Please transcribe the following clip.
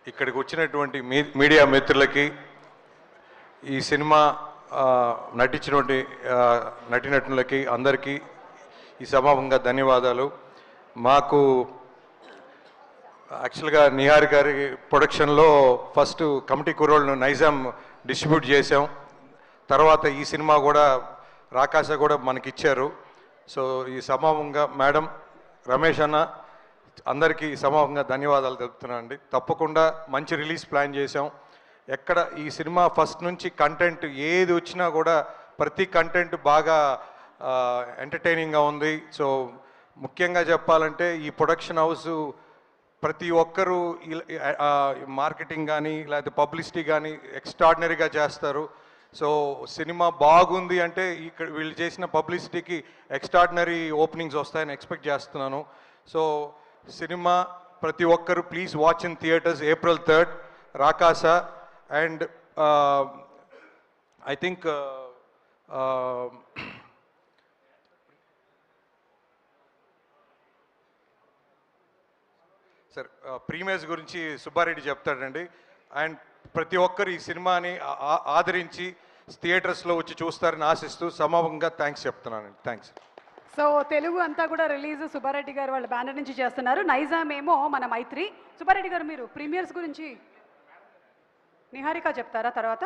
ఇక్కడికి వచ్చినటువంటి మీడియా మిత్రులకి ఈ సినిమా నటించినటువంటి నటీనటులకి అందరికీ ఈ సభాముఖంగా ధన్యవాదాలు. మాకు యాక్చువల్గా నిహార్ గారి ప్రొడక్షన్లో ఫస్ట్ కమిటీ కుర్రోళ్ళను నైజాం డిస్ట్రిబ్యూట్ చేసాం. తర్వాత ఈ సినిమా కూడా రాకాస కూడా మనకిచ్చారు. సో ఈ సభాముఖంగా మేడం, రమేష్ అన్న అందరికీ సభాముఖంగా ధన్యవాదాలు తెలుపుతున్నాను అండి. తప్పకుండా మంచి రిలీజ్ ప్లాన్ చేసాం. ఎక్కడ ఈ సినిమా ఫస్ట్ నుంచి కంటెంట్ ఏది వచ్చినా కూడా ప్రతి కంటెంట్ బాగా ఎంటర్టైనింగ్గా ఉంది. సో ముఖ్యంగా చెప్పాలంటే ఈ ప్రొడక్షన్ హౌస్ ప్రతి ఒక్కరూ మార్కెటింగ్ కానీ లేకపోతే పబ్లిసిటీ కానీ ఎక్స్ట్రాడినరీగా చేస్తారు. సో సినిమా బాగుంది అంటే ఇక్కడ వీళ్ళు చేసిన పబ్లిసిటీకి ఎక్స్ట్రాడినరీ ఓపెనింగ్స్ వస్తాయని ఎక్స్పెక్ట్ చేస్తున్నాను. సో సినిమా ప్రతి ఒక్కరు please watch in theatres April 3rd Rakasa. And I think sir premieres గురించి సుబ్బారెడ్డి చెప్తాడండి. అండ్ ప్రతి ఒక్కరు ఈ సినిమాని ఆదరించి థియేటర్స్లో వచ్చి చూస్తారని ఆశిస్తూ సమాపంగా థ్యాంక్స్ చెప్తున్నానండి. థ్యాంక్స్. సో తెలుగు అంతా కూడా రిలీజ్ సుబ్బారెడ్డి గారు వాళ్ళ బ్యానర్ నుంచి చేస్తున్నారు. నైజాం ఏమో మన మైత్రి. సుబ్బారెడ్డి గారు మీరు ప్రీమియర్స్ గురించి నిహారిక చెప్తారా తర్వాత?